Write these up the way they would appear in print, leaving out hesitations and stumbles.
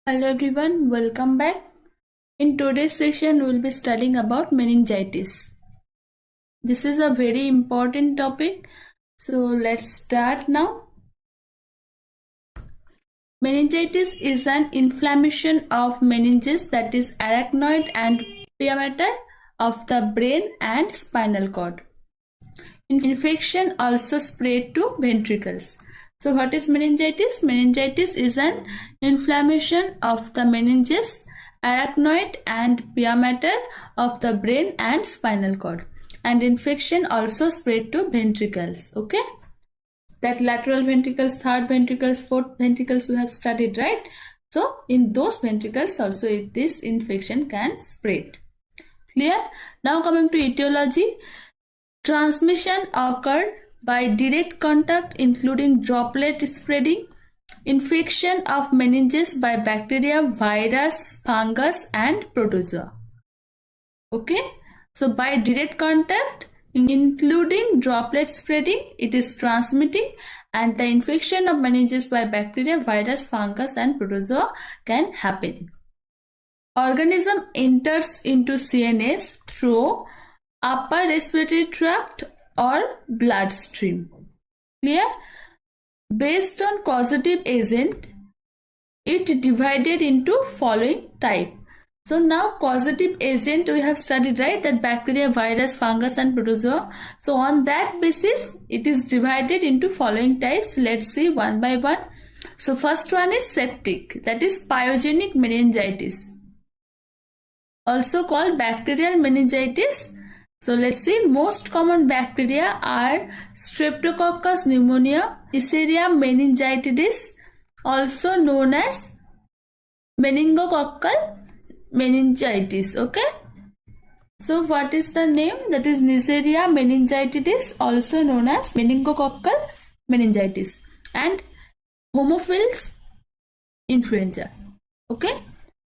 Hello everyone, welcome back. In today's session, we will be studying about meningitis. This is a very important topic. So let's start now. Meningitis is an inflammation of meninges, that is arachnoid and pia mater of the brain and spinal cord. Infection also spread to ventricles. So what is meningitis? Meningitis is an inflammation of the meninges, arachnoid and pia mater of the brain and spinal cord. And infection also spread to ventricles. Okay? That lateral ventricles, third ventricles, fourth ventricles we have studied, right? So in those ventricles also this infection can spread. Clear? Now coming to etiology. Transmission occurs by direct contact including droplet spreading, infection of meninges by bacteria, virus, fungus and protozoa. Okay, so by direct contact including droplet spreading, it is transmitting, and the infection of meninges by bacteria, virus, fungus and protozoa can happen. Organism enters into CNS through upper respiratory tract or bloodstream. Clear? Based on causative agent, it divided into following type. So now causative agent we have studied, right, that bacteria, virus, fungus and protozoa. So on that basis it is divided into following types. Let's see one by one. So first one is septic, that is pyogenic meningitis, also called bacterial meningitis. So let's see, most common bacteria are Streptococcus pneumonia, Neisseria meningitidis, also known as meningococcal meningitis. Okay. So what is the name? That is Neisseria meningitidis, also known as meningococcal meningitis, and Haemophilus influenza. Okay.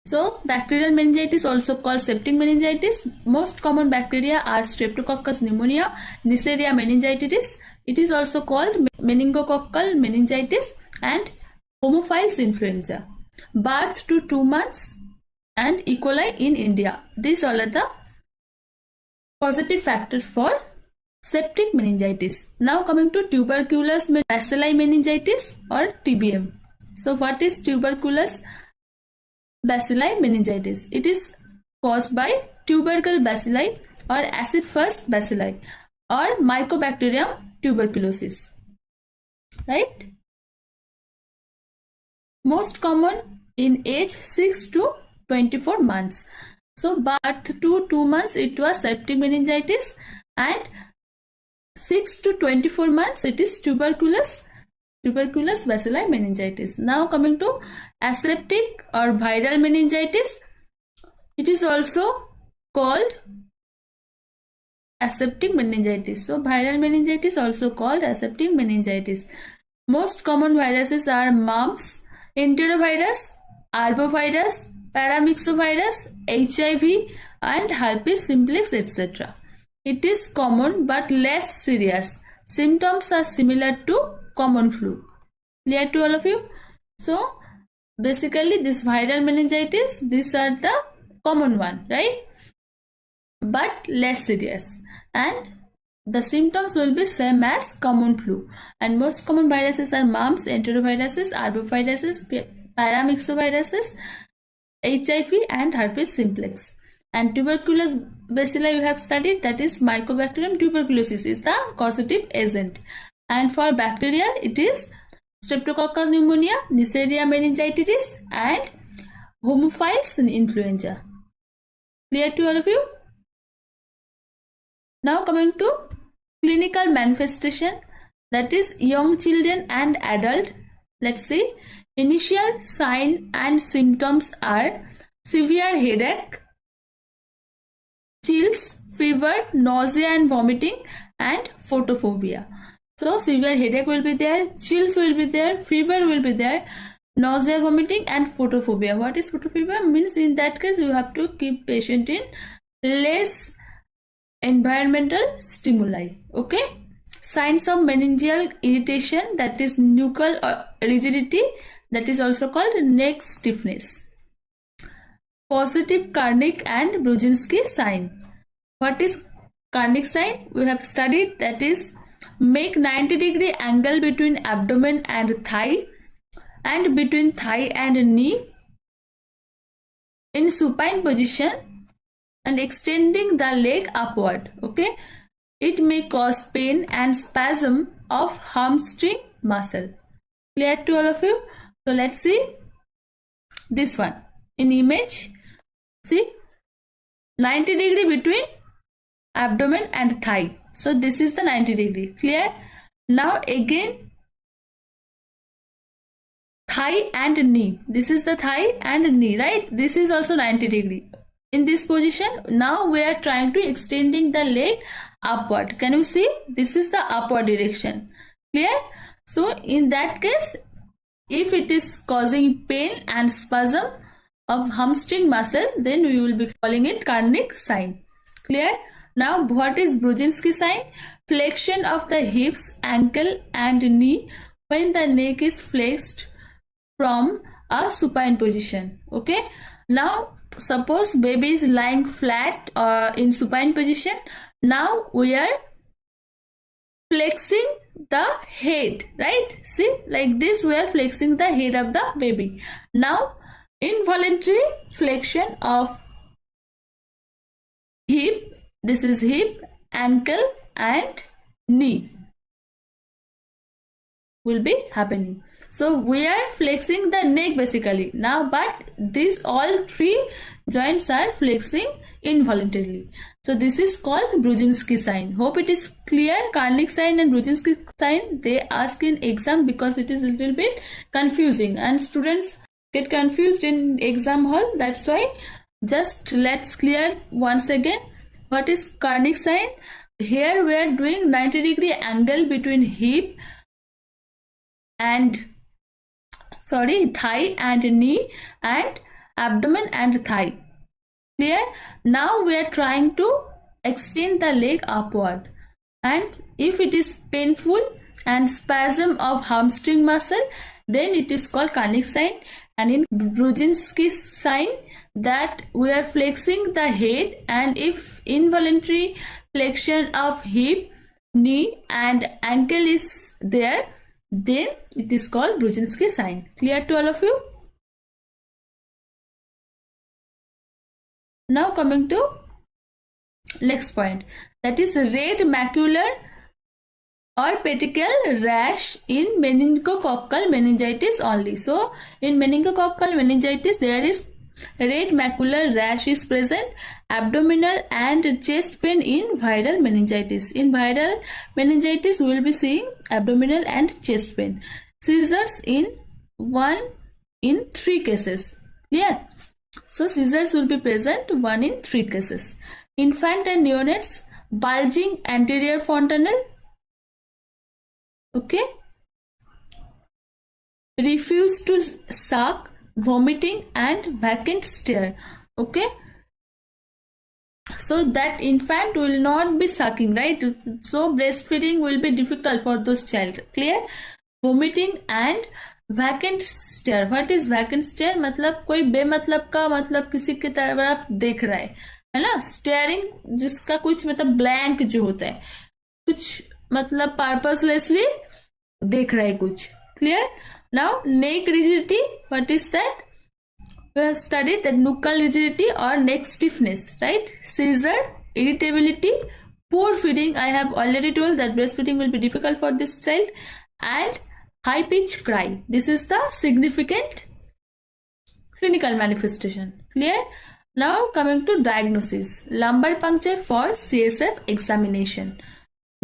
So bacterial meningitis, also called septic meningitis. Most common bacteria are Streptococcus pneumonia, Neisseria meningitidis. It is also called meningococcal meningitis and Haemophilus influenza. Birth to 2 months and E. coli in India. These all are the positive factors for septic meningitis. Now coming to tuberculous bacilli meningitis or TBM. So what is tuberculous bacilli meningitis? It is caused by tubercle bacilli or acid fast bacilli or Mycobacterium tuberculosis, right? Most common in age 6 to 24 months. So birth to 2 months it was septic meningitis, and 6 to 24 months it is tuberculous bacilli meningitis. Now coming to aseptic or viral meningitis. It is also called aseptic meningitis. So viral meningitis also called aseptic meningitis. Most common viruses are mumps, enterovirus, arbovirus, paramyxovirus, HIV and herpes simplex, etc. It is common but less serious. Symptoms are similar to common flu. Clear to all of you? So basically this viral meningitis, these are the common one, right? But less serious, and the symptoms will be same as common flu. And most common viruses are mumps, enteroviruses, arboviruses, paramyxoviruses, HIV and herpes simplex. And tuberculous bacilli you have studied, that is Mycobacterium tuberculosis is the causative agent. And for bacterial it is Streptococcus pneumonia, Neisseria meningitidis and Haemophilus influenza. Clear to all of you? Now coming to clinical manifestation, that is young children and adult. Let's see. Initial sign and symptoms are severe headache, chills, fever, nausea and vomiting and photophobia. So severe headache will be there, chills will be there, fever will be there, nausea, vomiting and photophobia. What is photophobia? Means in that case you have to keep patient in less environmental stimuli. Okay. Signs of meningeal irritation, that is nuchal rigidity, that is also called neck stiffness. positive Karnik and Brudzinski sign. What is Karnik sign? We have studied, that is, make 90-degree angle between abdomen and thigh and between thigh and knee in supine position and extending the leg upward. Okay, it may cause pain and spasm of hamstring muscle. Clear to all of you? So let's see this one in image. See, 90-degree between abdomen and thigh. So this is the 90-degree. Clear? Now again, thigh and knee. This is the thigh and knee, right? This is also 90-degree. In this position, now we are trying to extending the leg upward. Can you see? This is the upward direction. Clear? So in that case, if it is causing pain and spasm of hamstring muscle, then we will be calling it Karnik sign. Clear? Now what is Brudzinski sign? Flexion of the hips, ankle and knee when the neck is flexed from a supine position. Okay. Now suppose baby is lying flat or in supine position. Now we are flexing the head, right? See, like this we are flexing the head of the baby. Now involuntary flexion of hip, this is hip, ankle and knee will be happening. So we are flexing the neck basically now, but these all three joints are flexing involuntarily. So this is called Brudzinski sign. Hope it is clear. Karnik sign and Brudzinski sign, they ask in exam because it is a little bit confusing and students get confused in exam hall. That's why just let's clear once again. What is Karnik sign? Here we are doing 90-degree angle between hip and thigh and knee and abdomen and thigh. Clear? Now we are trying to extend the leg upward, and if it is painful and spasm of hamstring muscle, then it is called Karnik sign. And in Brudzinski sign, that we are flexing the head, and if involuntary flexion of hip, knee and ankle is there, then it is called Brudzinski sign. Clear to all of you? Now coming to next point, that is red macular or petechial rash in meningococcal meningitis only. So in meningococcal meningitis there is red macular rash is present, abdominal and chest pain in viral meningitis. In viral meningitis we will be seeing abdominal and chest pain. Seizures in 1 in 3 cases. Clear? So seizures will be present 1 in 3 cases. Infant and neonates, bulging anterior fontanelle. Okay. Refuse to suck, vomiting and vacant stare. Okay. So that infant will not be sucking, right? So breastfeeding will be difficult for those child. Clear? Vomiting and vacant stare. What is vacant stare? मतलब कोई बेमतलब का, मतलब किसी की तरफ देख रहा है ना. स्टेयरिंग जिसका कुछ मतलब ब्लैंक जो होता है, कुछ मतलब पर्पसलेसली देख रहा है कुछ. Clear? Now neck rigidity, what is that? We have studied that nuchal rigidity or neck stiffness, right? Seizure, irritability, poor feeding. I have already told that breastfeeding will be difficult for this child, and high pitch cry. This is the significant clinical manifestation. Clear? Now coming to diagnosis. Lumbar puncture for CSF examination.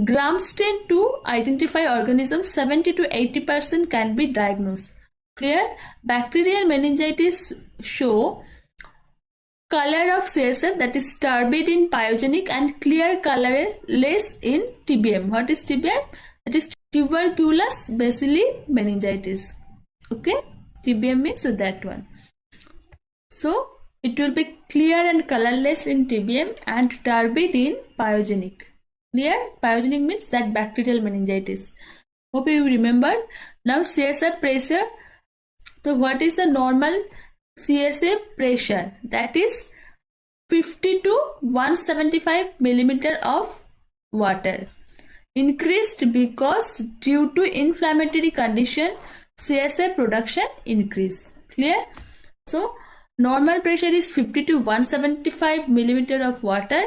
Gram stain to identify organisms, 70 to 80% can be diagnosed. Clear? Bacterial meningitis show color of CSF, that is turbid in pyogenic and clear colorless in TBM. What is TBM? That is tuberculous bacilli meningitis. Okay, TBM means that one. So it will be clear and colorless in TBM and turbid in pyogenic. Clear? Pyogenic means that bacterial meningitis. Hope you remember. Now CSF pressure. So what is the normal CSA pressure, that is 50 to 175 millimeter of water. Increased because due to inflammatory condition, CSA production increase. Clear? So normal pressure is 50 to 175 millimeter of water,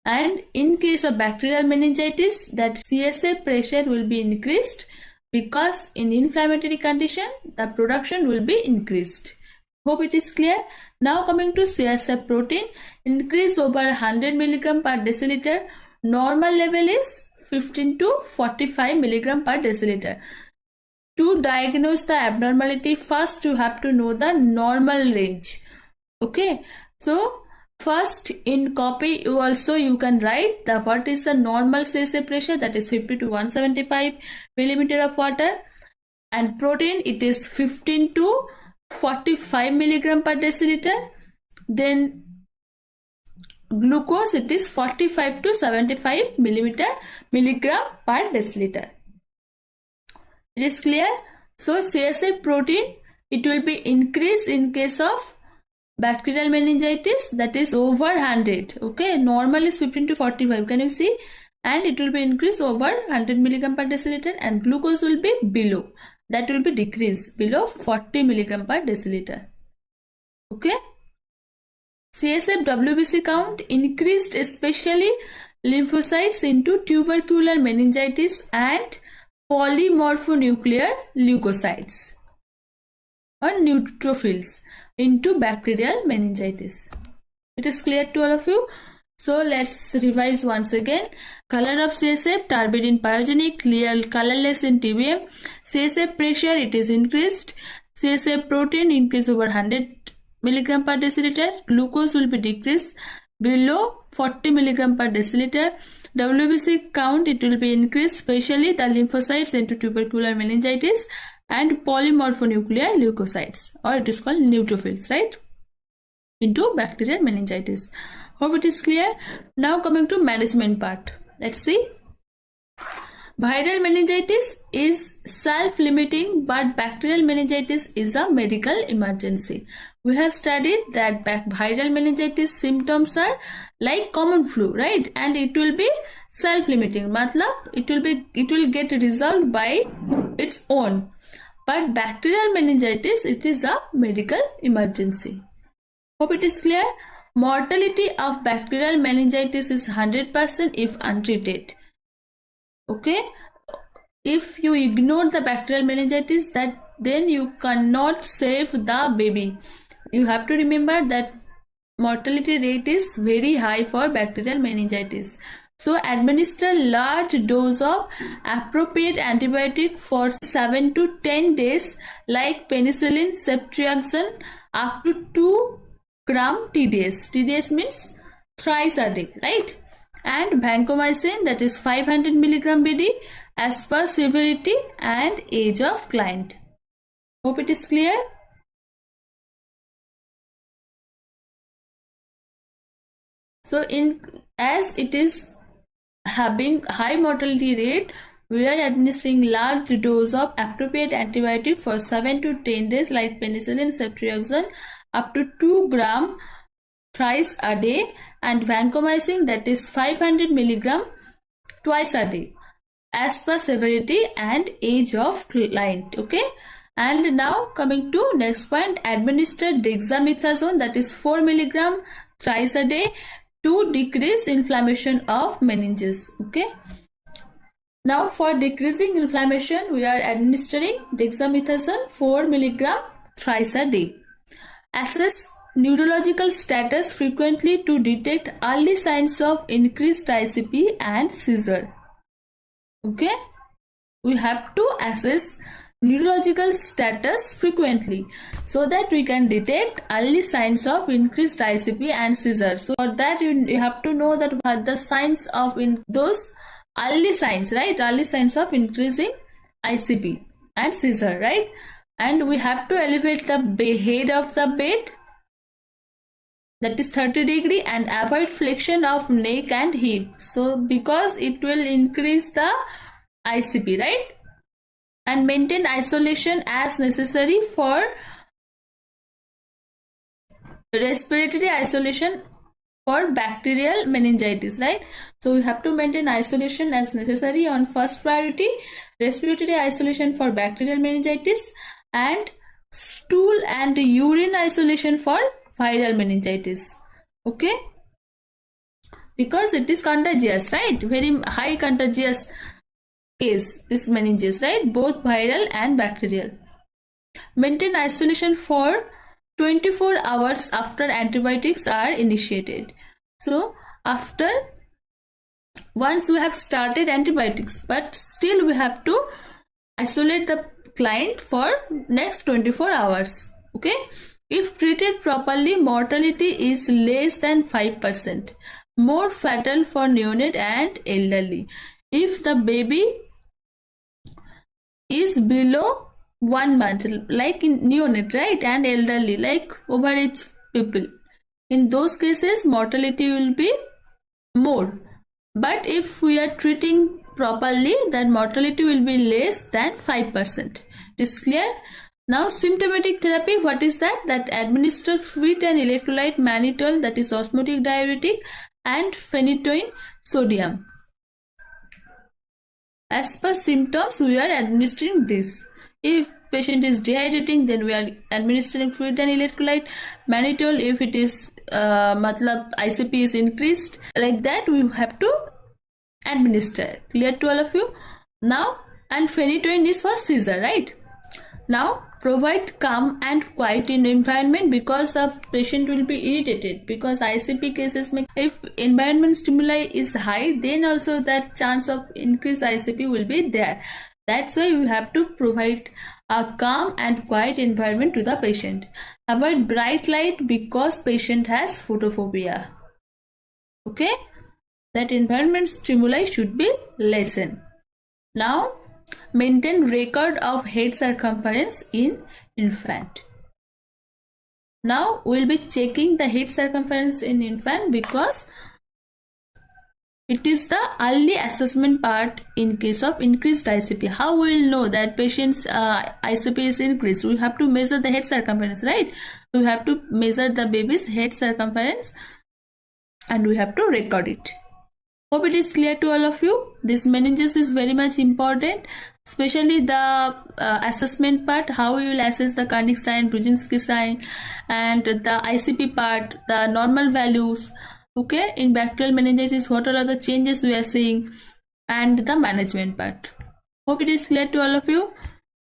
and in case of bacterial meningitis, that CSA pressure will be increased because in inflammatory condition the production will be increased. Hope it is clear. Now coming to CSF protein, increase over 100 mg per deciliter. Normal level is 15 to 45 mg per deciliter. To diagnose the abnormality, first you have to know the normal range. Okay, so first in copy you can write the what is the normal CSF pressure, that is 50 to 175 millimeter of water, and protein it is 15 to 45 milligram per deciliter. Then glucose it is 45 to 75 milligram per deciliter. It is clear? So CSF protein it will be increased in case of bacterial meningitis, that is over 100. Okay, normal is 15 to 45, can you see? And it will be increased over 100 milligram per deciliter, and glucose will be below, that will be decreased below 40 milligram per deciliter. Okay, CSF WBC count increased, especially lymphocytes into tubercular meningitis and polymorphonuclear leukocytes or neutrophils into bacterial meningitis. It is clear to all of you? So let's revise once again. Color of CSF, turbid in pyogenic, clear colorless in TBM. CSF pressure it is increased. CSF protein increase over 100 mg per deciliter. Glucose will be decreased below 40 mg per deciliter. WBC count it will be increased, especially the lymphocytes into tubercular meningitis and polymorphonuclear leukocytes, or it is called neutrophils, right, into bacterial meningitis. Hope it is clear. Now coming to management part. Let's see. Viral meningitis is self-limiting, but bacterial meningitis is a medical emergency. We have studied that viral meningitis symptoms are like common flu, right? And it will be self-limiting. Matlab, it will get resolved by its own. But bacterial meningitis, it is a medical emergency. Hope it is clear. Mortality of bacterial meningitis is 100% if untreated. Okay, if you ignore the bacterial meningitis, then you cannot save the baby. You have to remember that mortality rate is very high for bacterial meningitis. So administer large dose of appropriate antibiotic for 7 to 10 days like penicillin, ceftriaxone up to 2 gram TDS. TDS means thrice a day, right? And vancomycin, that is 500 milligram BD as per severity and age of client. Hope it is clear. So as it is having high mortality rate, we are administering large dose of appropriate antibiotic for 7 to 10 days like penicillin, ceftriaxone up to 2 gram thrice a day, and vancomycin, that is 500 milligram twice a day as per severity and age of client. Okay, and now coming to next point, administer dexamethasone, that is 4 milligram thrice a day to decrease inflammation of meninges. Okay, now for decreasing inflammation, we are administering dexamethasone 4 milligram thrice a day. Assess neurological status frequently to detect early signs of increased ICP and seizure. Okay, we have to assess neurological status frequently so that we can detect early signs of increased ICP and seizure. So for that you have to know that what the signs of those early signs, right? Early signs of increasing ICP and seizure, right? And we have to elevate the head of the bed, that is 30 degree, and avoid flexion of neck and hip. So because it will increase the ICP, right? And maintain isolation as necessary for respiratory isolation for bacterial meningitis, right? So we have to maintain isolation as necessary on first priority, respiratory isolation for bacterial meningitis, and stool and urine isolation for viral meningitis. Okay, because it is contagious, right? Very high contagious case, this meningitis, right? Both viral and bacterial. Maintain isolation for 24 hours after antibiotics are initiated. So after, once we have started antibiotics, but still we have to isolate the client for next 24 hours. Okay, if treated properly, mortality is less than 5%, more fatal for neonate and elderly. If the baby is below 1 month, like in neonate, right, and elderly, like overage people, in those cases mortality will be more. But if we are treating properly, then mortality will be less than 5%. It is clear? Now symptomatic therapy, what is that? That administer fluid and electrolyte mannitol, that is osmotic diuretic, and phenytoin sodium. As per symptoms, we are administering this. If patient is dehydrating, then we are administering fluid and electrolyte. Mannitol, if it is ICP is increased, like that we have to administer. Clear to all of you? Now, and phenytoin is for seizure, right? Now provide calm and quiet in environment, because the patient will be irritated, because ICP cases if environment stimuli is high, then also that chance of increased ICP will be there. That's why we have to provide a calm and quiet environment to the patient. Avoid bright light because patient has photophobia. Okay, that environment stimuli should be lessened. Now maintain record of head circumference in infant. Now we will be checking the head circumference in infant, because it is the early assessment part in case of increased ICP. How we will know that patient's ICP is increased? We have to measure the head circumference, right? We have to measure the baby's head circumference and we have to record it. Hope it is clear to all of you. This meningitis is very much important, especially the assessment part, how we will assess the Karnik sign, Brudzinski sign, and the ICP part, the normal values. Okay, in bacterial meningitis, what are the changes we are seeing, and the management part. Hope it is clear to all of you.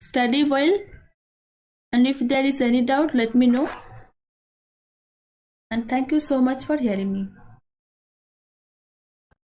Study well, and if there is any doubt, let me know. And thank you so much for hearing me.